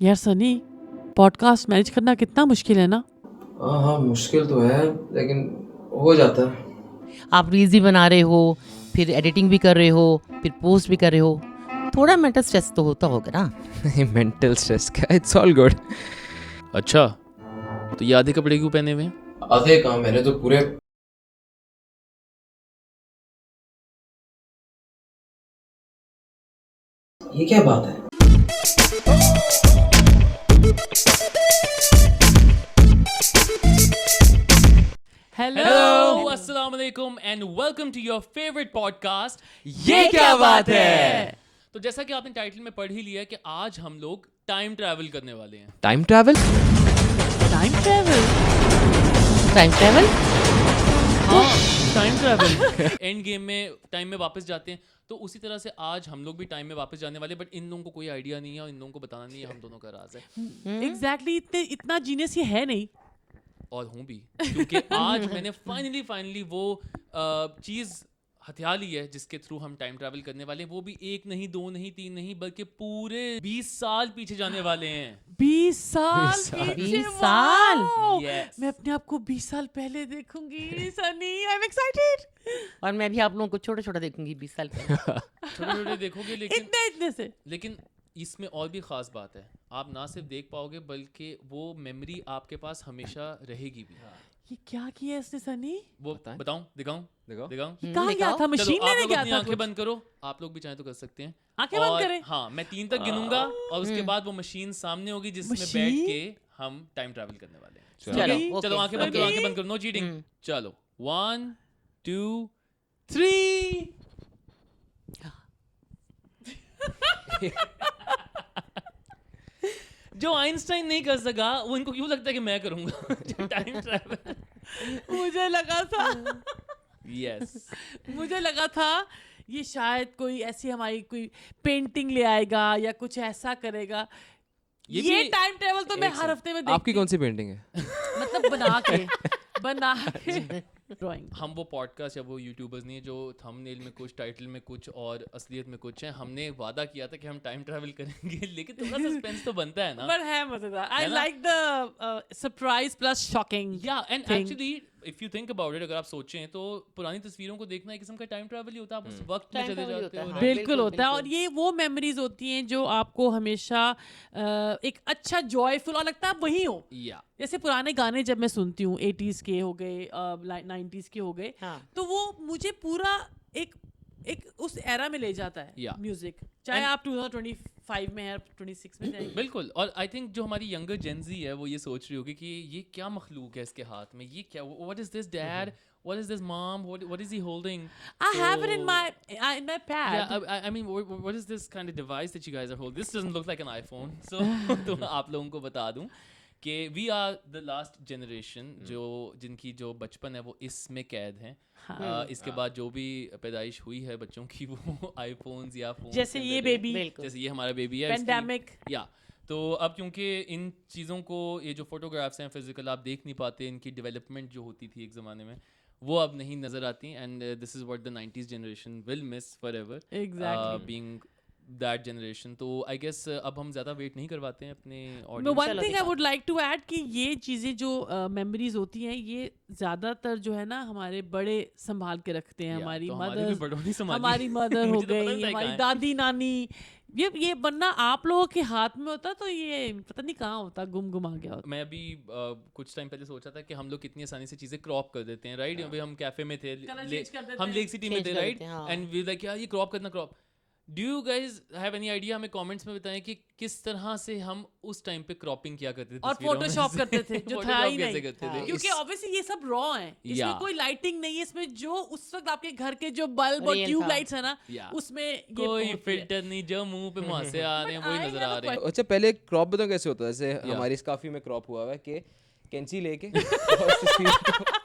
यार Sunny, podcast manage करना कितना मुश्किल है ना। हाँ मुश्किल तो है लेकिन हो जाता है। आप रील्स भी बना रहे हो, फिर एडिटिंग भी कर रहे हो, फिर पोस्ट भी कर रहे हो, थोड़ा मेंटल स्ट्रेस तो होता होगा ना। नहीं मेंटल स्ट्रेस का, इट्स ऑल गुड। अच्छा, तो ये आधे कपड़े क्यों पहने हुए हैं? आधे काम मैंने तो पूरे ये क्या बात है? Hello, अस्सलाम वालेकुम and welcome to your favorite podcast. ये क्या बात है? तो जैसा कि आपने टाइटल में पढ़ ही लिया कि आज हम लोग टाइम ट्रैवल करने वाले हैं। Time travel? Time travel? Time travel? हाँ, टाइम ट्रैवल। एंड गेम में टाइम में वापस जाते हैं, तो उसी तरह से आज हम लोग भी टाइम में वापस जाने वाले, बट इन लोगों को कोई आइडिया नहीं है और इन लोगों को बताना नहीं है, हम दोनों का राज है। एग्जैक्टली इतना जीनियस ये है नहीं। और हूँ भी, क्योंकि आज मैंने फाइनली वो चीज़ हथिया ली है जिसके थ्रू हम टाइम ट्रैवल करने वाले हैं। वो भी एक नहीं, दो नहीं, तीन नहीं, बल्कि पूरे 20 साल पीछे जाने वाले हैं। 20 साल 20 साल। पीछे, 20 साल? वाओ! Yes. मैं अपने आप को 20 साल पहले देखूंगी सनी, आई एम एक्साइटेड। और मैं भी आप लोगों को छोटा छोटा देखूंगी 20 साल पहले। छोटे छोटे देखोगे, लेकिन इतने से लेकिन इसमें और भी ख़ास बात है, आप ना सिर्फ देख पाओगे बल्कि वो मेमोरी आपके पास हमेशा रहेगी भी। ये क्या किया इसने सनी? वो बताएं? बताऊं, दिखाऊं? दिखाओ। ये कहाँ गया दिखाओ। था? चलो मशीन आप लेने लोग गया अपनी था आंखें कुछ? बंद करो, आप लोग भी चाहें तो कर सकते हैं। आंखें बंद और करें? हाँ, मैं 3 तक गिनूंगा और उसके बाद वो मशीन सामने होगी जिसमें बैठ मशीन? के हम टाइम ट्रैवल करने वाले हैं। चलो। ठीक है? चलो, चलो okay. आंखें बंद करो, Okay. आंखें बंद करो, नो चीटिंग। चलो 1 2 3। जो आइंस्टाइन नहीं कर सका वो इनको क्यों लगता है कि मैं करूंगा टाइम ट्रैवल? मुझे लगा था यस, मुझे लगा था ये शायद कोई ऐसी हमारी कोई पेंटिंग ले आएगा या कुछ ऐसा करेगा। ये ये भी- टाइम ट्रेवल तो मैं एक हर हफ्ते में आपकी देखती कौन सी पेंटिंग है? मतलब बना के ड्राइंग। हम वो पॉडकास्ट या वो यूट्यूबर्स नहीं है जो थंबनेल में कुछ, टाइटल में कुछ और असलियत में कुछ है। हमने वादा किया था कि हम टाइम ट्रैवल करेंगे, लेकिन थोड़ा सस्पेंस तो बनता है ना। पर है मजेदार। आई है ना? Like the surprise plus shocking. या and thing. Actually if you think about it, अगर आप सोचें तो पुरानी तस्वीरों को देखना एक किस्म का टाइम ट्रैवल ही होता है। आप उस वक्त में Time चले travel ही जाते होता हो। है, हाँ। right? बिल्कुल बिल्कुल, होता है। और बिल्कुल। ये वो मेमोरीज होती हैं जो आपको हमेशा एक अच्छा जॉयफुल और लगता है आप वही हो। या जैसे पुराने गाने जब मैं सुनती हूँ 80s के हो गए, 90s के हो गए, हाँ। तो वो मुझे पूरा एक उस एरा में ले जाता है। Yeah. म्यूजिक चाहे And- आप 2025 में है, 26 में जाएंगे। बिल्कुल। और आई थिंक जो हमारी यंगर जेंजी है वो ये सोच रही होगी कि ये क्या मखलूक है इसके हाथ में, ये क्या, what is this dad, what is this mom, what is he holding? I have it in my pad. Yeah, I mean, what is this kind of device that you guys are holding? This doesn't look like an iPhone. So, तो आप लोगों को बता दूं कि we are the last generation जिनकी जो बचपन है वो इसमें कैद हैं। इसके बाद जो भी पैदाइश हुई है बच्चों की वो आईफोन्स या फोन, जैसे ये बेबी, बिल्कुल। जैसे ये हमारा बेबी है, पेंडेमिक। या तो अब क्योंकि इन चीज़ों को, ये जो फोटोग्राफ्स हैं फिजिकल आप देख नहीं पाते, इनकी डेवलपमेंट जो होती थी एक ज़माने में वो अब नहीं नज़र आती। And this is what the 90s generation will miss forever, Exactly. Being that generation. तो आई गेस अब हम ज़्यादा वेट नहीं करवाते हैं अपने No, ऑडियंस। one चलो thing I दिखाओ। would like to add कि ये चीज़ें जो मेमोरीज होती हैं ये ज़्यादातर जो है ना हमारे बड़े संभाल के रखते हैं। हमारी भी मदर, बड़ों ने संभाली। हमारी मदर हो मुझे तो पता गई, नहीं था हमारी कहाँ है। दादी नानी, ये बनना आप लोगों के हाथ में होता तो ये पता नहीं कहाँ होता, गुम आ गया होता। मैं अभी कुछ टाइम पहले सोचा था कि हम लोग कितनी आसानी से चीज़ें क्रॉप कर देते हैं, राइट? अभी हम कैफे में थे, Colour change कर देते हम हैं। लेक सिटी में Change थे, कर राइट? देते हैं, हाँ। एंड वी लाइक यार ये क्रॉप करना, crop. Do you guys have any idea? हमें कमेंट्स में बताएं कि किस तरह से हम उस टाइम पे क्रॉपिंग किया करते थे और तस्वीरों में फोटोशॉप से। करते थे जो था Photoshop ही कैसे नहीं। करते थे? हाँ। क्योंकि ऑब्वियसली ये सब रॉ है, इसमें Yeah. कोई लाइटिंग नहीं है, इसमें जो उस वक्त आपके घर के जो बल्ब और Real ट्यूब था। लाइट्स है ना, Yeah. उसमें ये कोई होती है। फिल्टर नहीं, जो मुंह पे मुंह से आ रहे हैं But वही I नजर have आ a रहे हैं। अच्छा पहले क्रॉप बताओ कैसे होता है? जैसे Yeah. हमारी स्काफी में क्रॉप हुआ हुआ है कि कैंची लेके और तस्वीर को-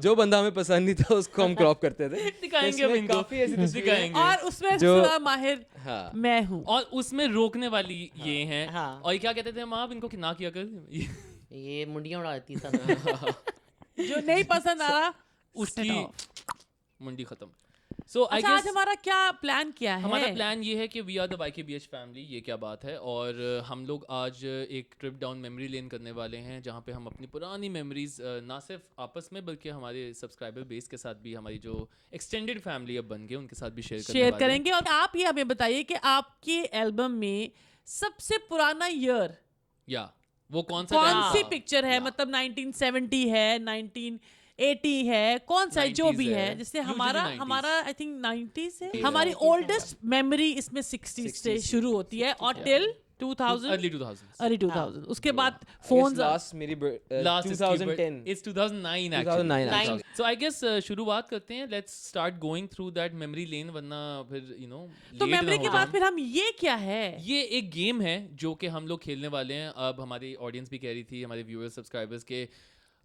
जो बंदा हमें पसंद नहीं था उसको हम क्रॉप करते थे। दिखाएंगे हम इसमें इनको, काफी ऐसी तस्वीरें हैं। दिखाएंगे। और उसमें जो- सबसे माहिर हाँ। मैं हूँ। और उसमें रोकने वाली ये हैं। हाँ। और ये क्या कहते थे हम, आप इनको कि ना किया कर, ये मुंडियाँ उड़ा देती सब। जो नहीं पसंद आ रहा उसकी हटाओ। मुंडी खत्म। So I अच्छा आज guess हमारा क्या प्लान क्या है? हमारा प्लान ये है कि we are the YKBH family, ये क्या बात है। और हम लोग आज एक ट्रिप डाउन मेमोरी लेन करने वाले हैं, जहाँ पे हम अपनी पुरानी मेमोरीज ना सिर्फ आपस में बल्कि हमारे सब्सक्राइबर बेस के साथ भी, हमारी जो एक्सटेंडेड फैमिली अब बन गए उनके साथ भी शेयर करेंगे। और आप ये हमें बताइए कि आपके एल्बम में सबसे पुराना ईयर या वो कौन सा कौन time सी था? पिक्चर है? Yeah. मतलब 1970 है, 1980 है, कौन सा जो 90s भी है, है। जिससे Usually हमारा 90s. हमारा आई थिंक 90s है। Yeah. हमारी 90s है। ओल्डेस्ट मेमोरी इसमें 60s से शुरू होती है और टिल 2000 Early 2000s. अर्ली 2000 उसके बाद फोन्स लास्ट मेरी Last is 2010 It's 2009 actually. 2009 actually. So I guess शुरुआत करते हैं. Let's start going through that memory lane, वरना फिर you know तो late ना मेमोरी हो के जाए। बाद फिर हम ये क्या है? ये एक गेम है जो कि हम लोग खेलने वाले हैं। अब हमारी ऑडियंस भी कह रही थी, हमारे व्यूअर्स सब्सक्राइबर्स के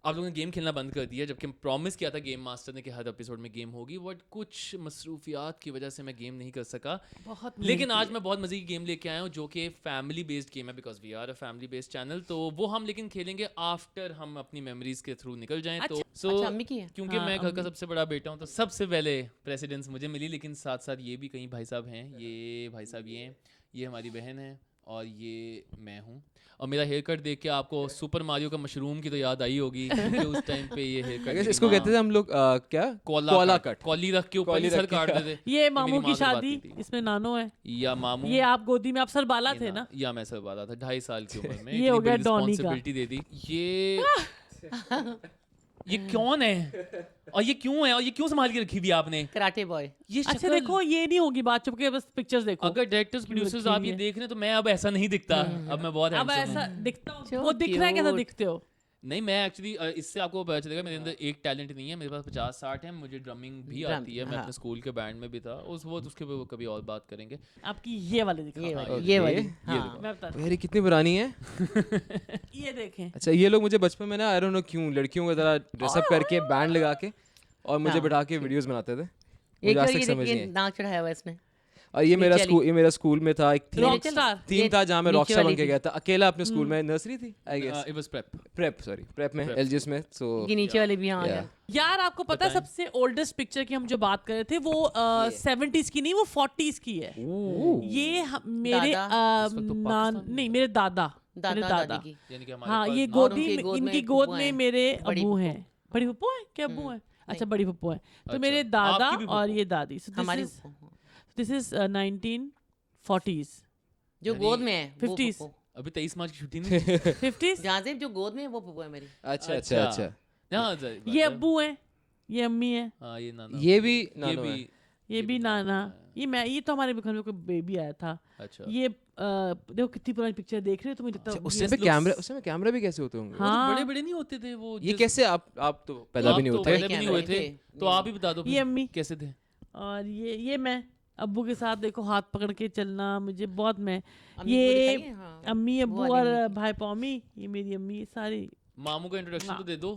आप लोगों ने गेम खेलना बंद कर दिया, जबकि प्रॉमिस किया था गेम मास्टर ने कि हर एपिसोड में गेम होगी। बट कुछ मसरूफियात की वजह से मैं गेम नहीं कर सका। बहुत लेकिन आज मैं बहुत मजे की गेम लेके आया हूँ जो कि फैमिली बेस्ड गेम है, because we are a family based channel. तो वो हम लेकिन खेलेंगे आफ्टर हम अपनी मेमोरीज के थ्रू निकल जाएं। तो सो अच्छा, अम्मी की है? क्योंकि हाँ, मैं घर का अम्मी। सबसे बड़ा बेटा हूँ तो सबसे पहले प्रेसिडेंस मुझे मिली। लेकिन साथ साथ ये भी कई भाई साहब हैं, ये भाई साहब ये हैं, ये हमारी बहन है और ये मैं हूँ। और मेरा हेयर कट देख के आपको सुपर मारियो का मशरूम की तो याद आई होगी क्योंकि उस टाइम पे ये हेयर कट इसको कहते थे हम लोग क्या कोला कट, कॉली रख के ऊपर कॉली ही सर रख के, काट देते। ये मेरी मामू माँ की से बात शादी, की थी। इसमें नानो है, या मामू, ये आप गोदी में आप सर बाला थे ना? या मैं सब वाला था 2.5 साल की उम्र में। ये हो गया डॉनी का। रिस्पॉन्सिबिलिटी दे दी। ये कौन है और ये क्यों है और ये क्यों संभाल के रखी हुई आपने? Karate boy. ये अच्छा शक्ल- देखो ये नहीं होगी बात, चुप के बस पिक्चर्स देखो। अगर डायरेक्टर्स प्रोड्यूसर्स आप ये देख रहे हैं तो मैं अब ऐसा नहीं दिखता। अब मैं बहुत अब handsome ऐसा हूँ। दिखता हूँ, So वो दिख रहा है कैसा cute. दिखते हो? नहीं, मैं एक्चुअली इससे आपको पता चलेगा मेरे अंदर एक टैलेंट नहीं है, मेरे पास 50-60 है। मुझे ड्रमिंग भी Drum, आती है, मैं हाँ। अपने स्कूल के बैंड में भी था। उसके ऊपर कभी और बात करेंगे। आपकी ये वाले दिखाओ। ये हाँ, वाली, ये ये वाली। देखो, हाँ। मैं बता यार ये कितनी पुरानी है। ये देखें। अच्छा ये लोग मुझे बचपन में ना आई डोंट नो क्यों लड़कियों को जरा ड्रेसअप करके बैंड लगा के और मुझे हाँ। बैठा के वीडियोस बनाते थे। एक मुझे आज बार तक ये समझ नहीं देखिए है। नाक चढ़ाया हुआ है इसमें। और ये मेरा नीचे स्कूल में था एक Rockstar। थीम था जहाँ मैं नीचे रॉकस्टार बन वाली के थी। गया था अकेला अपने स्कूल में। नर्सरी थी I guess, it was prep. Prep में Prep। एलजीएस में। सो ये नीचे वाले भी यहाँ आ Yeah. गया। यार आपको पता है सबसे ओल्डेस्ट पिक्चर की हम जो बात कर रहे थे वो 70s की नहीं, वो 40s की है। ये मेरे दादा? इस वक्त तो नान पाकिस्तान नहीं, मेरे दादा दादा दादी की। यानी कि हमारे हाँ पास ये नाम- गोदी उनकी में, गोद में इनकी एक गोद फुप्पो में हैं। मेरे बड़ी अबू फुप्पो। हैं। बड़ी फुप्पो है क्या? अबू है? अच्छा बड़ी फुप्पो है। तो अच्छा, मेरे दादा आपकी भी और फुप्पो? ये दादी। So हमारी this is 1940s जो यानी गोद में है वो 50s। फुप्पो। अभी 23 मार्च की छुट्टी नहीं। 50s। जहाँ से जो गोद में है वो फुप्पो है मेरी। अच्छा हाँ, ये अब्बू है, ये अम्मी है, हाँ, ये नाना, ये भी ये नानो भी, है। ये भी नाना, ये मैं, ये तो हमारे घर में कोई बेबी आया था। अच्छा। ये देखो कितनी पुरानी पिक्चर देख रहे हो तुम। लगता है उस टाइम पे कैमरा भी कैसे होते होंगे? वो तो हाँ। बड़े बड़े नहीं होते थे वो। ये कैसे आप तो पैदा भी नहीं आप तो होते। पहले भी नहीं हुए थे, कैमरे तो आप ही बता दो ये फिर अम्मी। कैसे थे। और ये मैं अब्बू के साथ देखो हाथ पकड़ के चलना मुझे बहुत। मैं अम्मी को ये दिखाइए, हाँ। अम्मी अब्बू वाली और अम्मी की। भाई पौमी, ये मेरी अम्मी सारी। मामू का इंट्रोडक्शन तो दे दो।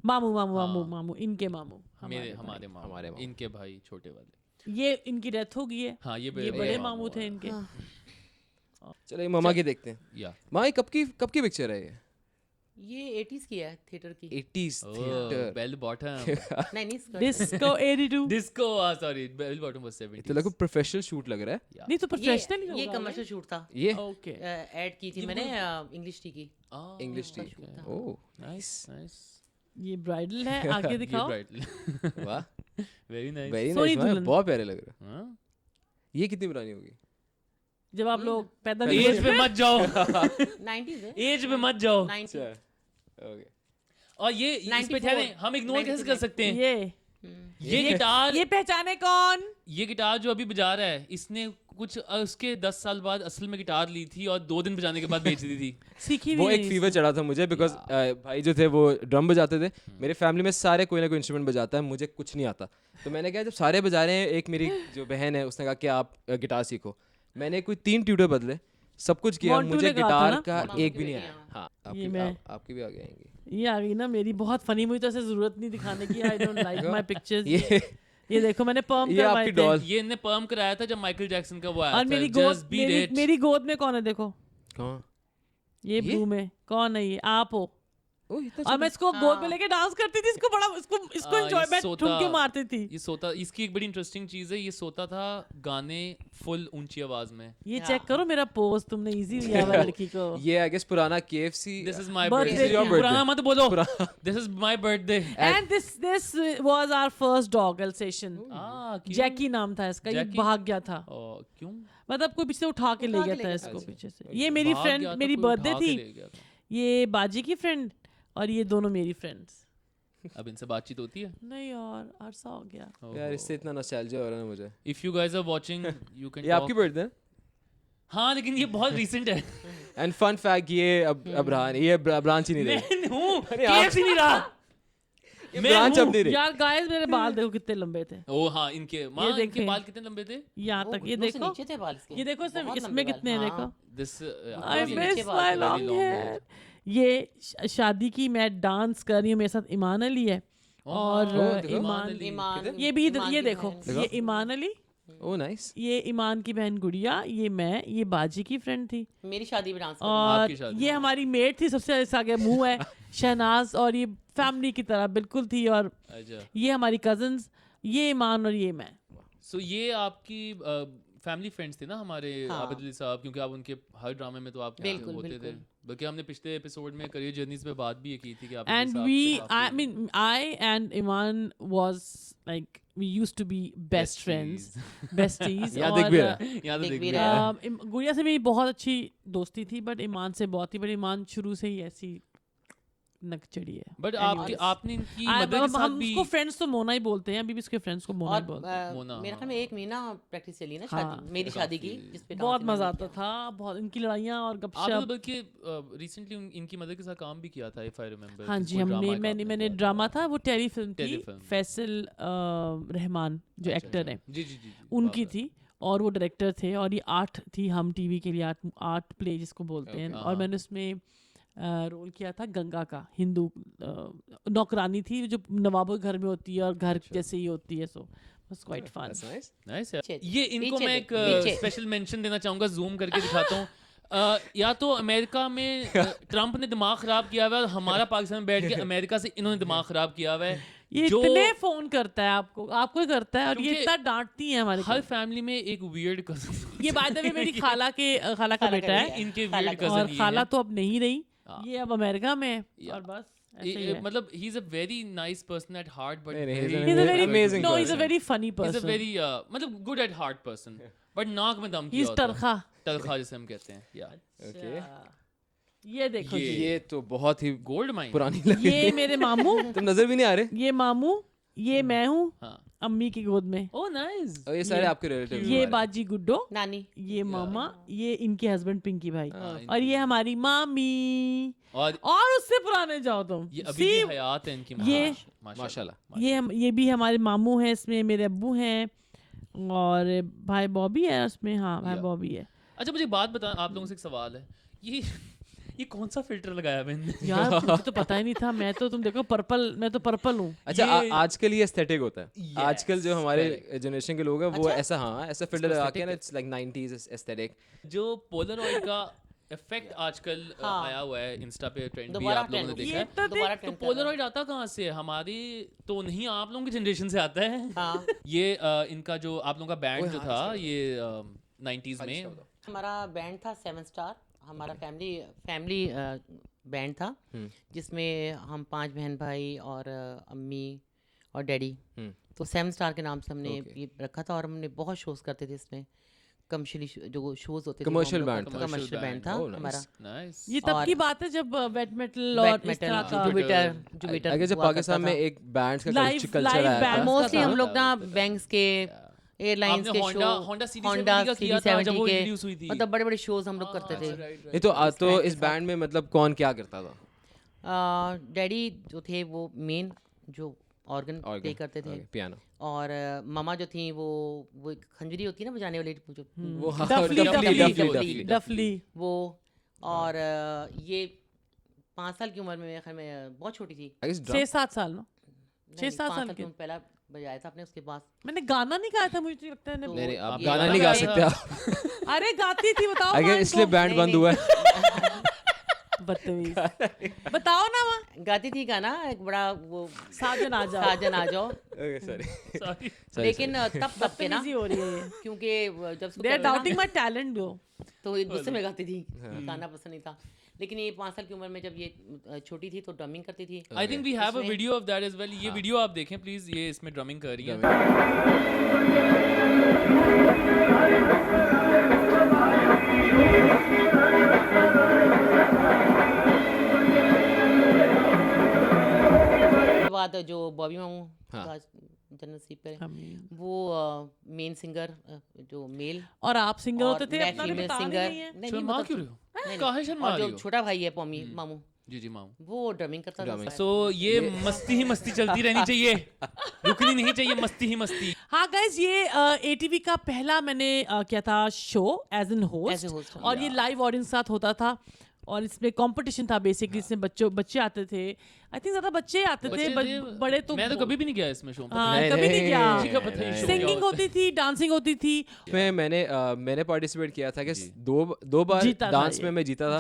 मामू मामू मामू हाँ। मामू इनके मामू मेरे भाई। हमारे मामू, हमारे मामू। इनके भाई छोटे वाले। ये इनकी डेथ हो गई है। हाँ, ये ये बड़े मामू थे हैं। इनके। चलो ये मामा की देखते हैं। या माँ ये कब की पिक्चर है ये? ये 80s की है थिएटर की। 80s theatre. बेल बॉटम, नहीं नहीं skirt। Disco 82। Disco, sorry bell bottom was 70। तो लगो प्रोफेशनल शूट लग रहा है। नहीं तो प्रोफेशनल ये कमर्शियल शूट था। ये ओके। ऐड की थी मैंने इंग्लिश टी की। English tea. Oh nice nice. ये ब्राइडल है, आगे दिखाओ। वाह वेरी नाइस। वेरी सोनी नाइस। दुल्हन। बहुत प्यारे लग रहे हाँ, हैं। ये कितनी पुरानी होगी? जब आप लोग पैदा नहीं एज पे मत जाओ, 90s है। एज पे मत जाओ। 90s। ओके और ये इस पे 94, ठहरे, हम इग्नोर कैसे कर सकते हैं? ये ये गिटार, ये पहचाने कौन? ये गिटार जो अभी बजा रहा है, इसने कुछ उसके 10 साल बाद असल में गिटार ली थी और 2 दिन बजाने के बाद बेच दी थी। सीखी वो भी एक नहीं फीवर चढ़ा था मुझे बिकॉज भाई जो थे वो ड्रम बजाते थे। मेरे फैमिली में सारे कोई ना कोई इंस्ट्रूमेंट बजाता है, मुझे कुछ नहीं आता। तो मैंने कहा जब सारे बजा रहे हैं, एक मेरी जो बहन है उसने कहा कि आप गिटार सीखो। मैंने कोई 3 ट्यूटर बदले, सब कुछ किया, मोंटू मुझे ने कहा था गिटार ना? का मोंटू एक की भी नहीं बेटी, आया। हाँ ये मैं- आपकी भी आगे आएंगी। ये आ गई ना मेरी बहुत फनी। मुझे तो ऐसे जरूरत नहीं दिखाने की। I don't like my pictures. ये ये देखो मैंने पर्म ये करवाए आपकी थे। डॉल। ये इनने पर्म कराया था जब माइकल जैक्सन का वो आया और था, मेरी Just गोद Beat It। मेरी गोद में कौन है देखो? कौन? ये ब्लू में कौन है? ये आप हो। और मैं इसको गोद में लेके डांस करती थी, इसको बड़ा इसको एंजॉयमेंट ठुमके मारती थी। ये सोता, इसकी एक बड़ी इंटरेस्टिंग चीज है, ये सोता था गाने फुल ऊंची आवाज में। ये चेक करो मेरा पोज, तुमने इजी दिया हुआ लड़की को। ये आई गेस पुराना KFC। This is my Birthday birthday. थी। पुराना मत बोलो, this is my birthday. And this was our first doggle session. Jackie नाम था इसका, ये भाग गया था, क्यों? मतलब कोई पीछे से उठा के ले गया था इसको पीछे से। ये मेरी भाग फ्रेंड, गया था, मेरी कोई बर्थडे उठा के थी, ले गया था। ये बाजी की फ्रेंड और ये दोनों मेरी फ्रेंड्स। अब इनसे बातचीत होती है? नहीं यार, अरसा हो गया। यार इससे इतना नॉस्टैल्जिया हो रहा है ना मुझे। If you guys are watching you can. ये आपकी बर्थडे? हाँ, लेकिन ये बहुत रीसेंट है। एंड फन फैक्ट, ये अब्राहन, ये ब्रांच ही नहीं रही। मैं हूँ, KFC नहीं रहा। ये ब्रांच अब नहीं रही। यार गाइस, मेरे बाल देखो कितने लंबे थे। ओ हाँ, इनके माँ, इनके देखें। बाल कितने लंबे थे? यहाँ तक ये देखो, नीचे थे बाल इसके। ये देखो बहुत इसमें लंबे कितने हैं, बाल, देखो। This I miss my long hair। ये शादी की मैं डांस कर रही हूँ, मेरे साथ ईमान अली है और ईमान, ये भी इधर, ये देखो, ये ईमान अली, ओह नाइस। ये ईमान की बहन गुड़िया, ये मैं, ये बाजी की फ्रेंड थी मेरी शादी में डांस और आपकी शादी ये हमारी मेट थी, सबसे आगे मुंह है शहनाज, और ये फैमिली की तरह बिल्कुल थी, और अच्छा। ये हमारी कजन्स, ये ईमान और ये मैं। सो ये आपकी फैमिली फ्रेंड्स थे ना हमारे आबिद अली साहब, क्योंकि आप उनके हर ड्रामे में तो आप बिल्कुल, होते थे। बिल्कुल। बल्कि हमने पिछले एपिसोड में करियर जर्नीज पे बात भी की थी कि आप And I mean, I and Iman was like, we used to be best friends, besties। यहाँ दिख भी रहा है। यहाँ तो देख देख भी भी रहा रहा है। है। गुड़िया से मेरी बहुत अच्छी दोस्ती थी, बट ईमान से बहुत थी, बट ईमान शुरू से ही ऐसी नकचड़ी है। बट आपने इनकी I- मदर के साथ हम भी उसको फ्रेंड्स तो मोना ही बोलते हैं, अभी भी उसके फ्रेंड्स को मोना ही और बोलते हैं। मोना, मेरे ख्याल में 1 महीना प्रैक्टिस चली ना हाँ। शादी, मेरी शादी की, जिस पे बहुत डांस मजा करना आता था, बहुत इनकी लड़ाइयाँ और आपने गपशप। तो बल्कि रिसेंटली इनकी मदर के साथ काम भी किया था, इफ आई रिमेंबर। हाँ जी, हमने मैंने ड्रामा था, वो टेली फिल्म थी, टेलीफिल्म। फैसल रहमान जो एक्टर है जी जी जी उनकी थी, और वो डायरेक्टर थे, और ये 8 थी हम टीवी के लिए, 8 प्ले जिसको बोलते हैं। और मैंने उसमें रोल किया था गंगा का, हिंदू नौकरानी थी जो नवाबों के घर में होती है और घर जैसे ही होती है। So was quite fun. That's nice. Nice. पीछे- ये इनको पीछे मैं देख, एक पीछे। स्पेशल मेंशन देना चाहूंगा, जूम करके दिखाता हूँ। या तो अमेरिका में ट्रम्प ने दिमाग खराब किया हुआ है, और हमारा पाकिस्तान में बैठ के अमेरिका से इन्होंने दिमाग खराब किया हुआ है। ये जो इतने फोन करता है आपको ही करता है, और ये क्योंकि इतना डांटती है हमारे हर को। फैमिली में एक वियर्ड कजन। ये बात है मेरी खाला का बेटा है, इनके खाला वियर्ड का। कजन और खाला तो अब नहीं रही, हाँ। ये अब अमेरिका में है, और बस ऐसे ही है। मतलब he is a very nice person at heart, but नहीं, he's an He's a very amazing no, he's a person. very funny he's a person. very मतलब good at heart person, but नाक में दम किया He's होता है। तरखा। तरखा जिसे हम कहते हैं। या Okay. ये देखो जी, ये तो बहुत ही गोल्ड माइन। पुरानी लग रही ये मेरे मामू, तुम नजर भी नहीं आ रहे। ये मामू, ये मैं हूँ हाँ। अम्मी की गोद में, ओह नाइस। और ये सारे आपके रिलेटिव्स। ये बाजी गुड्डो, नानी। ये मामा, ये इनके हस्बैंड पिंकी भाई, हाँ, और ये हमारी मामी, और और उससे पुराने जाओ तुम। ये अभी भी See, हयात है इनकी। ये- माशाल्लाह। ये भी हमारे मामू हैं, इसमें मेरे अब्बू हैं, और भाई बॉबी है उसमें। हाँ, भाई Yeah. बॉबी है। अच्छा मुझे एक बात बता, आप लोगों से एक सवाल है, ये कौन सा फिल्टर लगाया मैंने? यार मुझे तो पता ही नहीं था, मैं तो तुम देखो पर्पल, मैं तो पर्पल हूँ। अच्छा ये- आजकल ये एस्थेटिक होता है। Yes, आजकल जो हमारे correct. जनरेशन के लोग हैं वो ऐसा, हाँ ऐसा फिल्टर लगा के ना, इट्स लाइक 90s एस्थेटिक। जो पोलरॉइड का इफेक्ट आजकल आया हुआ है, इंस्टा पे ट्रेंड भी दोबारा आप लोगों ने trend देखा ये है। तो दोबारा देख, तो trend कर रहा है। पोलरॉइड आता कहाँ से? हमारी तो नहीं, आप लोगों की जनरेशन से आता है। हाँ। ये इनका जो आप लोगों का बैंड जो था, ये 90s में। हमारा बैंड था 7 स्टार, हमारा फैमिली बैंड था, जिसमें हम 5 बहन भाई और अम्मी और डैडी। तो 7 स्टार के नाम से हमने ये रखा था, और हमने बहुत शोज करते थे इसमें, कमर्शियल जो शोज होते थे, Commercial band था। कमर्शियल बैंड था Oh, nice. हमारा। नाइस। ये तब की बात है जब वेट मेटल और वेट इस मेटल, तरह का जुपिटर अगर जब हुआ पाकिस्तान करता में था। एक बैंड्स का Live कल्चर आया band था। मोस्टली था। हम लोग ना बैंक्स के, एयरलाइंस आपने के शो, Honda CD70 Honda का किया था जब वो CD70 introduce हुई थी। मतलब बड़े बड़े शोज हम लोग करते थे। नहीं तो इस बैंड में मतलब कौन क्या करता था? डैडी जो थे वो मेन जो ऑर्गन प्ले करते थे, पियानो। और ममा जो थी वो एक खंजरी होती है ना बजाने वाली, जो वो हाँ, डफली डफली। डफली। वो, और ये 5 साल की उम्र में, मेरे ख्याल में बहुत छोटी थी, 6-7 साल ना, 6-7 5 साल साल की। की उम्र पहला बजाया था आपने, उसके बाद मैंने गाना नहीं गाया था, मुझे तो लगता है तो नहीं आप ये गाना गाना नहीं गा गाया सकते था। आप। अरे गाती थी, बताओ अगर ना इसलिए इनको। बैंड नहीं, बंद हुआ है। बदतमीज। बताओ ना वहाँ गाती थी गाना एक बड़ा वो साजन आ जाओ। साजन आ जाओ, ओके सॉरी Sorry. लेकिन तब के ना बदतमीजी हो रही है ये। क्योंकि जब उसको दे आर करना डाउटिंग माय टैलेंट ब्रो। तो ये गुस्से में गाती थी, गाना पसंद नहीं था। लेकिन ये 5 साल की उम्र में जब ये छोटी थी तो ड्रमिंग करती थी। I think we have a video of that as well. ये वीडियो आप देखें प्लीज, ये इसमें ड्रमिंग कर रही है। उसके बाद जो बॉबी मामू का जनरल सीट पे वो मेन सिंगर जो मेल और आप सिंगर होते थे, मैं अपना फीमेल बता भी सिंगर नहीं है। नहीं शर्मा मतलब क्यों रहे हो? नहीं, काहे शर्मा और रही जो हो? छोटा भाई है पॉमी मामू जी मामू। वो ड्रमिंग करता था सो ये मस्ती ही मस्ती चलती रहनी चाहिए, रुकनी नहीं चाहिए, मस्ती ही मस्ती। हाँ गाइज, ये एटीवी का पहला मैंने किया था show as an As a host, host, और ये लाइव ऑडियंस साथ होता था और इसमें कंपटीशन था बेसिकली। इसमें बच्चे आते थे, आई थिंक ज्यादा बच्चे आते थे, बड़े तो मैं तो कभी भी नहीं गया इसमें शो। हाँ, नहीं, कभी नहीं नहीं, किया। नहीं, किसी का पता नहीं show क्या सिंगिंग होता है। होती थी, डांसिंग होती थी। इसमें मैंने पार्टिसिपेट किया था कि दो बार जीता था डांस ये, में मैं जीता था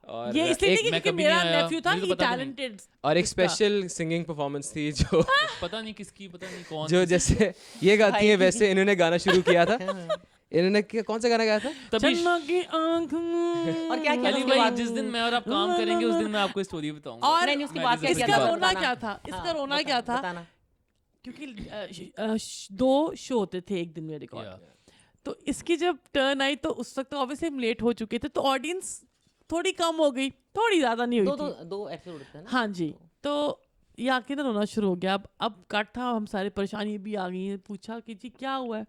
और ये इसलिए नहीं मैं क्योंकि कभी मेरा नहीं आया, नेफ्यू था, मुझे तो ही पता भी नहीं। टैलेंटेड। और एक स्पेशल सिंगिंग परफॉर्मेंस थी जो पता नहीं किसकी, पता नहीं कौन। जो जैसे ये गाती हैं वैसे इन्होंने गाना शुरू किया था। इन्होंने कौन सा गाना गाया था? तभी चन्ना की आँख और क्या किया अली उसके भाई, बाद? जिस दिन मैं और आप काम करेंगे उस दिन मैं आपको स्टोरी बताऊंगा। और नहीं, उसके मैं बाद भी क्या जैसे किया इसका था? रोना बताना। क्या था, इसका हाँ, रोना क्या था, बताना। क्योंकि 2 शो होते थे एक दिन में रिकॉर्ड। Yeah. तो इसकी जब टर्न आई तो उस वक्त ऑब्वियसली हम लेट हो चुके थे, तो ऑडियंस थोड़ी कम हो गई, थोड़ी ज्यादा नहीं हुई थी। दो एपिसोड होते हैं ना। हाँ जी, तो ये आके ना रोना शुरू हो गया। अब कट था, हम सारे परेशानी भी आ गई हैं। पूछा कि जी क्या हुआ है,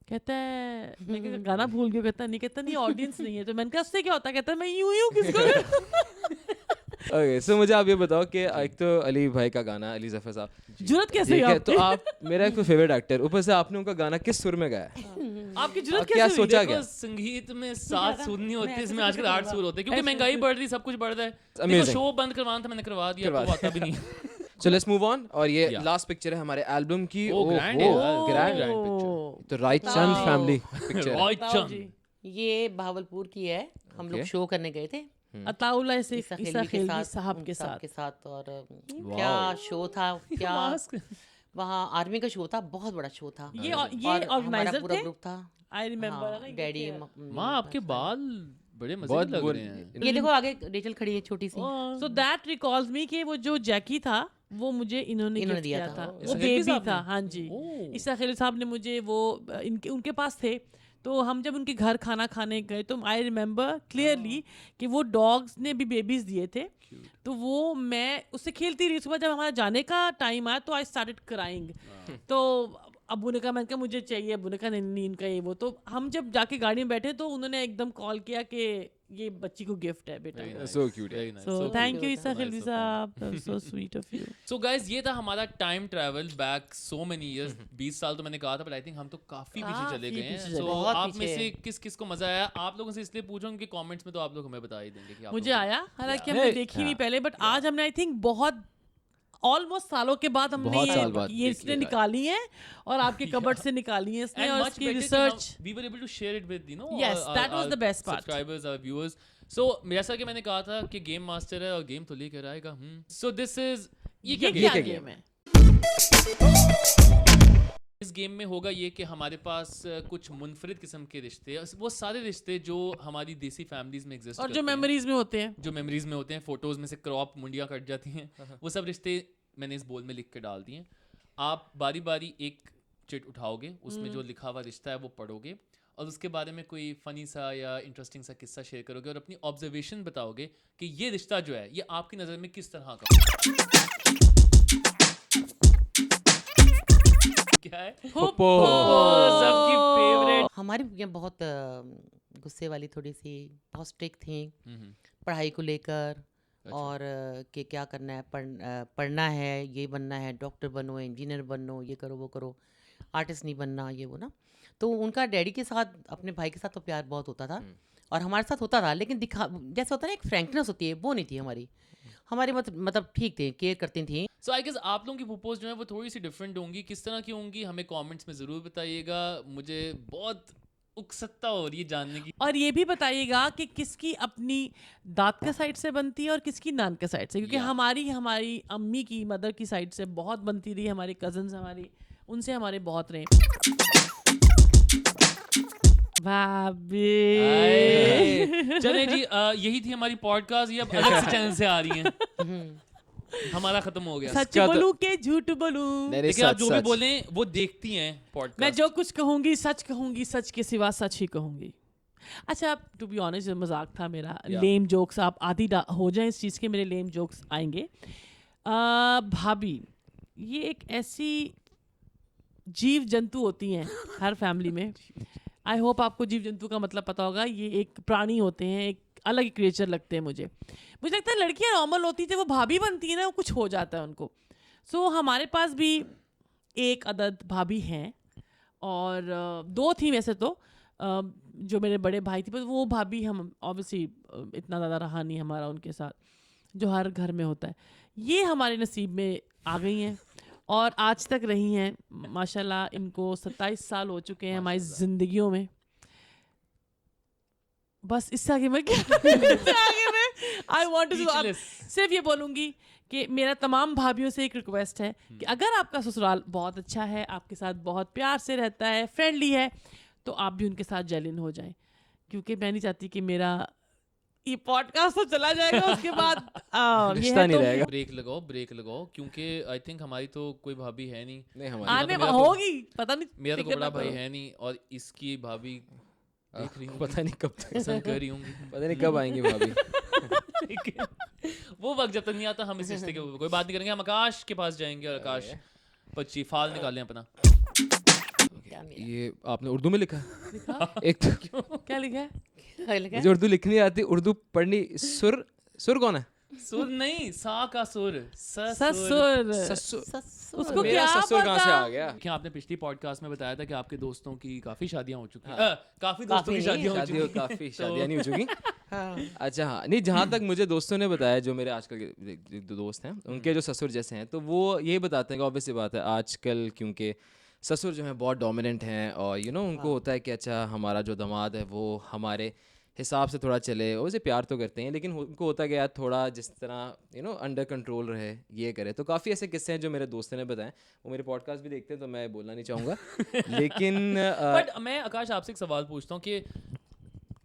कहता है मैं कहा, गाना भूल गया। कहता नहीं ऑडियंस नहीं है। तो मैंने कहा उससे क्या होता है? कहता है मैं यूं किसको ओके सो मुझे आप ये बताओ कि एक तो अली भाई का गाना, अली जफर साहब, जरूरत कैसे ठीक हुई है, तो आपकी? आप मेरा एक फेवरेट एक्टर, ऊपर से आपने उनका गाना किस सुर में गाया? आपकी अब जरूरत क्या कैसे हुई? सोचा देखो, गया? संगीत में 7 सुर नहीं होते, इसमें आजकल 8 सुर होते हैं क्योंकि महंगाई बढ़ रही, सब कुछ बढ़ रहा है। देखो Amazing. शो बंद करवाना था, मैंने करवा दिया, करवा तो आता भी नहीं। So let's move on। और ये Yeah. लास्ट पिक्चर है हमारे एल्बम की। Oh, grand है यार, ग्रैंड grand picture। तो राइट चंद फैमिली पिक्चर। रॉय बताओ चंद। जी। ये भावलपुर की है। हम लोग Okay. शो करने गए थे अताउल्ला से ईसा ईसा खेलवी खेलवी साहब के साथ। और क्या शो था, क्या मास्क। वहाँ आर्मी का शो था, बहुत बड़ा शो था। ये और हमारा ऑर्गेनाइजर पूरा थे। ग्रुप था। आई रिमेम्बर हाँ, डैडी माँ आपके बाल बड़े मजे बहुत के लग बुर- रहे हैं। ये देखो आगे रेचल खड़ी है छोटी सी। सो दैट रिकॉल्स मी कि वो जो जैकी था वो मुझे इन्होंने इन्होंने गिफ्ट दिया किया था। था। ईसा वो खलील बेबी साहब था। ने? हाँ जी, ओह। ईसा खलील साहब ने मुझे वो उनके पास थे। तो हम जब उनके घर खाना खाने गए तो आई रिमेम्बर क्लियरली कि वो डॉग्स ने भी बेबीज दिए थे। तो वो मैं उससे खेलती रही। सुबह जब हमारा जाने का टाइम आया तो आई स्टार्टेड क्राइंग। तो अब्बू ने कहा, मैंने कहा मुझे चाहिए। अब्बू ने कहा नहीं नहीं इनका ये वो। तो हम जब जाके गाड़ी में बैठे तो उन्होंने एकदम कॉल किया कि ये बच्ची को गिफ्ट है बेटा। So cute, Very nice. So So thank cute. You Isa So nice Khalil of them. साहब, so sweet of you. So guys, ये था हमारा time travel back so many years. 20 साल तो मैंने कहा था, बट आई थिंक हम तो काफी पीछे चले गए हैं। पीछे चले So गए। बहुत आप में पीछे। से किस किस को मजा आया? आप लोगों से इसलिए पूछूंगा कि कमेंट्स में तो आप लोग हमें बता ही देंगे कि आप मुझे लोगों को- आया, हालांकि Yeah. हमने नहीं, देखी नहीं हाँ. पहले, बट आज हमने आई थिंक बहुत ऑलमोस्ट सालों के बाद हमने बहुत साल बाद ये इसने निकाली है और आपके कबर्ड से निकाली है इसने। And और much इसकी better कि रिसर्च हम- we were able to share it with Yes, that was the best part. subscribers, our viewers. So जैसा कि मैंने कहा था कि गेम मास्टर है और गेम तो लेकर आएगा। So this is ये क्या क्या game? गेम है? इस गेम में होगा ये कि हमारे पास कुछ मुनफरिद किस्म के रिश्ते, वो सारे रिश्ते जो हमारी देसी फैमिलीज में एग्जिस्ट और जो मेमोरीज में होते हैं। जो मेमोरीज में होते हैं, फोटोज में से क्रॉप मुंडियाँ कट जाती हैं, वो सब रिश्ते मैंने इस बोल में लिख के डाल दिए हैं। आप बारी बारी एक चिट उठाओगे, उसमें जो लिखा हुआ रिश्ता है वो पढ़ोगे और उसके बारे में कोई फ़नी सा या इंटरेस्टिंग सा किस्सा शेयर करोगे और अपनी ऑब्जर्वेशन बताओगे कि ये रिश्ता जो है ये आपकी नज़र में किस तरह का क्या है? Hoppo। सबकी फेवरेट। हमारी ये बहुत गुस्से वाली, थोड़ी सी बहुत स्ट्रिक्ट थी पढ़ाई को लेकर। और कि क्या करना है, पढ़ना है, ये बनना है, डॉक्टर बनो, इंजीनियर बनो, ये करो वो करो, आर्टिस्ट नहीं बनना, ये वो ना। तो उनका डैडी के साथ, अपने भाई के साथ तो प्यार बहुत होता था और हमारे साथ होता था, लेकिन दिखा जैसे होता है ना एक फ्रैंकनेस होती है, वो नहीं थी हमारी। हमारी मतलब ठीक थे, केयर करती थी। सो आई गेस आप लोगों की पुपोज जो है वो थोड़ी सी डिफरेंट होंगी। किस तरह की होंगी हमें कमेंट्स में ज़रूर बताइएगा। मुझे बहुत उत्सुकता हो रही है जानने की। और ये भी बताइएगा कि किसकी अपनी दांत के साइड से बनती है और किसकी नान के साइड से, क्योंकि हमारी अम्मी की मदर की साइड से बहुत बनती रही, हमारी कजन्स हमारी उनसे हमारे बहुत रहे। भाभी चले जी, यही थी हमारी पॉडकास्ट, ये अब अलग से चैनल से आ रही हैं। हमारा खत्म हो गया। सच बोलूं के झूठ बोलूं, लेकिन आप जो भी बोले वो देखती हैं पॉडकास्ट। मैं जो कुछ कहूंगी, सच के सिवा सच ही कहूंगी। अच्छा, टू बी ऑनेस्ट मजाक था मेरा, लेम जोक्स आप आदि हो जाए इस चीज़ के, मेरे लेम जोक्स आएंगे। भाभी ये एक ऐसी जीव जंतु होती हैं हर फैमिली में। आई होप आपको जीव जंतु का मतलब पता होगा। ये एक प्राणी होते हैं, एक अलग क्रिएचर लगते हैं मुझे लगता है लड़कियां नॉर्मल होती थी, वो भाभी बनती है ना, वो कुछ हो जाता है उनको। सो हमारे पास भी एक अदद भाभी हैं, और 2 थी वैसे तो, जो मेरे बड़े भाई थे, पर वो भाभी हम ऑब्वियसली इतना ज़्यादा रहा नहीं हमारा उनके साथ, जो हर घर में होता है। ये हमारे नसीब में आ गई हैं और आज तक रही हैं माशाल्लाह। इनको 27 साल हो चुके हैं हमारी ज़िंदगियों में। बस इससे आगे मैं आई वांट टू सिर्फ ये बोलूँगी कि मेरा तमाम भाभीयों से एक रिक्वेस्ट है कि अगर आपका ससुराल बहुत अच्छा है, आपके साथ बहुत प्यार से रहता है, फ्रेंडली है, तो आप भी उनके साथ जेलिन हो जाएं, क्योंकि मैं नहीं चाहती कि मेरा ये पॉडकास्ट तो चला जाएगा उसके बाद रिश्ता नहीं रहेगा। ब्रेक लगाओ क्योंकि आई थिंक हमारी तो कोई भाभी है नहीं आने होगी, पता नहीं, मेरा तो बड़ा भाई है नहीं, और इसकी भाभी देख रही हूँ, पता नहीं कब तक पसंद कर रही होंगी, पता नहीं कब आएंगी भाभी। वो वक्त जब तक नहीं आता हम इस रिश्ते के ऊपर कोई बात नहीं करेंगे। हम आकाश के पास जाएंगे और आकाश 25 फाल निकालें अपना। ये आपने उर्दू में लिखा है? एक तो क्या लिखा है? मुझे उर्दू लिखनी आती, उर्दू पढ़नी। सुर कौन है? सुर नहीं, सा का सुर, ससुर। उसको क्या ससुर कहाँ से आ पता? गया? क्या आपने पिछली पॉडकास्ट में बताया था कि आपके दोस्तों की काफी शादियां हो चुकी हैं? काफी दोस्तों की शादियां हो चुकी हैं। काफी शादियां नहीं हो चुकी। अच्छा हाँ, नहीं, जहाँ तक मुझे दोस्तों ने बताया, जो मेरे आजकल के दोस्त हैं, उनके जो ससुर जैसे हैं, तो वो यही बताते हैं कि ऑब्वियस सी बात है आजकल, क्योंकि ससुर जो है बहुत डोमिनेंट हैं, और उनको होता है कि अच्छा हमारा जो दामाद है वो हमारे हिसाब से थोड़ा चले, उसे प्यार तो करते हैं, लेकिन उनको होता है कि यार थोड़ा जिस तरह अंडर कंट्रोल रहे, ये करे। तो काफ़ी ऐसे किस्से हैं जो मेरे दोस्तों ने बताए। वो मेरे पॉडकास्ट भी देखते हैं, तो मैं बोलना नहीं चाहूँगा। लेकिन बट मैं आकाश आपसे एक सवाल पूछता हूँ कि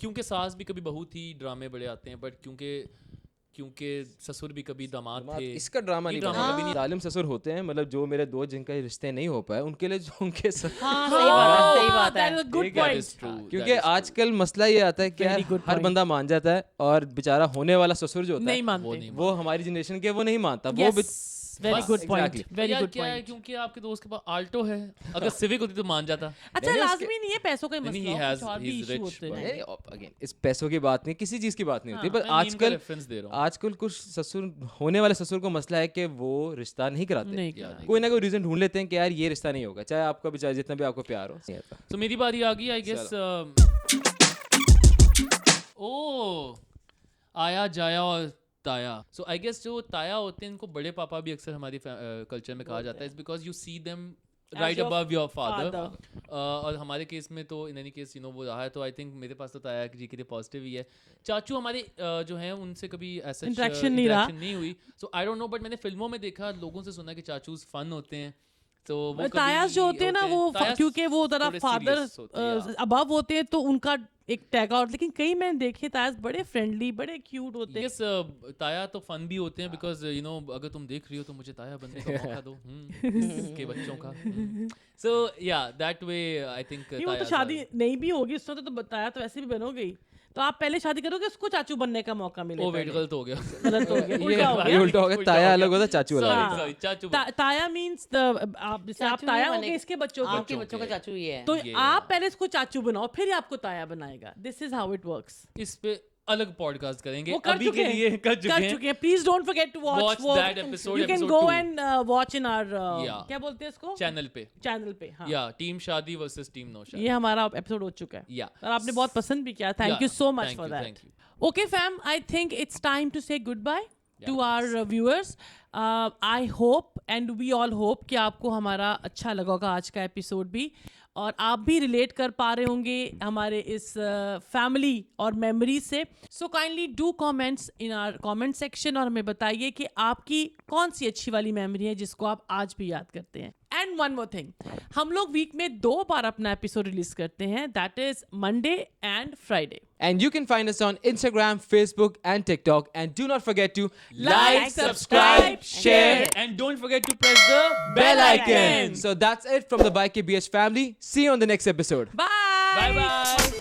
क्योंकि सास भी कभी बहू थी, ड्रामे बड़े आते हैं, बट क्योंकि ससुर भी कभी दामाद थे, इसका ड्रामा नहीं ड्रामा कभी नहीं। जालिम ससुर होते हैं, मतलब जो मेरे दोस्त जिनका रिश्ते नहीं हो पाए, उनके लिए जो उनके सही बात है। Good point. क्योंकि आजकल मसला ये आता है कि यार हर बंदा मान जाता है, और बेचारा होने वाला ससुर जो होता नहीं है मानते, वो हमारी जनरेशन के वो नहीं मानता। वो वेरी गुड पॉइंट, वेरी यार गुड क्या है, पॉइंट। क्योंकि आपके दोस्त के पास आल्टो है, अगर सिविक होती तो मान जाता। अच्छा, लाजमी नहीं है पैसों का ही नहीं, मसला, he has- कुछ और भी he's इशू rich, होते but- हैं। अगेन इस पैसों की बात नहीं, किसी चीज़ की बात नहीं होती, पर मैं मीम का आजकल रेफरेंस दे रहा हूँ। आजकल कुछ ससुर, होने वाले ससुर को मसला है कि वो रिश्ता नहीं कराते। नहीं या करा। कोई ना कोई रीज़न ढूंढ लेते हैं कि यार ये रिश्ता नहीं होगा, चाहे आपका बेचारा जितना भी आपको प्यार हो। तो मेरी बारी आ गई, आई गेस। ओ आया जाया और ताया। सो आई गेस जो ताया होते हैं, इनको बड़े पापा भी अक्सर हमारी कल्चर में कहा जाता है, because you see them right your above your father. father. और हमारे केस में तो इन एनी केस वो रहा है, तो आई थिंक मेरे पास तो ताया जी के लिए पॉजिटिव ही है। चाचू हमारे जो हैं उनसे कभी ऐसा Interaction नहीं रहा। नहीं हुई, सो आई डोंट नो, बट मैंने फिल्मों में देखा, लोगों से सुना कि चाचूज फन होते हैं। तो वो तायास जो होते हैं ना, वो क्योंकि वो जरा थोड़े फादर serious होते हैं, yeah. अबव होते हैं, तो उनका एक टैग आउट। लेकिन कई मैंने देखे तायास बड़े फ्रेंडली, बड़े क्यूट होते हैं। यस, ताया तो फन भी होते हैं, बिकॉज अगर तुम देख रही हो तो मुझे ताया बनने का मौका दो के बच्चों का। सो या दैट वे आई थिंक वो तो शादी नहीं भी होगी उससे तो बताया, तो वैसे भी बनोगे ही, तो आप पहले शादी करोगे, उसको चाचू बनने का मौका मिले। ओ वेट, गलत हो गया। गलत हो गया, उल्टा हो ये गया। उल्टा हो गया, ताया अलग होता है, चाचू अलग Sorry, होता है। sorry, चाचू ताया मीन्स आप जैसे आप चाचू ताया नहीं होगे बने- इसके बच्चों के, आपके बच्चों का चाचू ये है। तो ये आप पहले इसको चाचू बनाओ, फिर आपको ताया बनाएगा। This is how it works. इस पे अलग पॉडकास्ट करेंगे, वो कर अभी चुके के लिए कर चुके हैं। Please don't forget to Watch watch that episode, you can episode go 2. And watch in our Yeah. क्या बोलते हैं इसको, चैनल पे, चैनल पे। हाँ, या टीम शादी वर्सेस टीम नो शादी। ये हमारा एपिसोड हो चुका है, या और आपने बहुत पसंद भी किया। Thank you so much for that. Thank you. Okay, fam, I think it's time to say goodbye to our viewers. I hope and we all hope कि आपको हमारा अच्छा लगा होगा आज का एपिसोड भी, और आप भी रिलेट कर पा रहे होंगे हमारे इस फैमिली और मेमोरी से. So kindly do comments in our comment section और हमें बताइए कि आपकी कौन सी अच्छी वाली मेमोरी है जिसको आप आज भी याद करते हैं. एंड वन मोर थिंग, हम लोग वीक में 2 बार अपना एपिसोड रिलीज करते हैं, that is Monday and Friday. And you can find us on Instagram, Facebook, and TikTok. And do not forget to Like, subscribe, share, And don't forget to press the bell icon. So that's it from the BK BH family. See you on the next episode. Bye. Bye bye.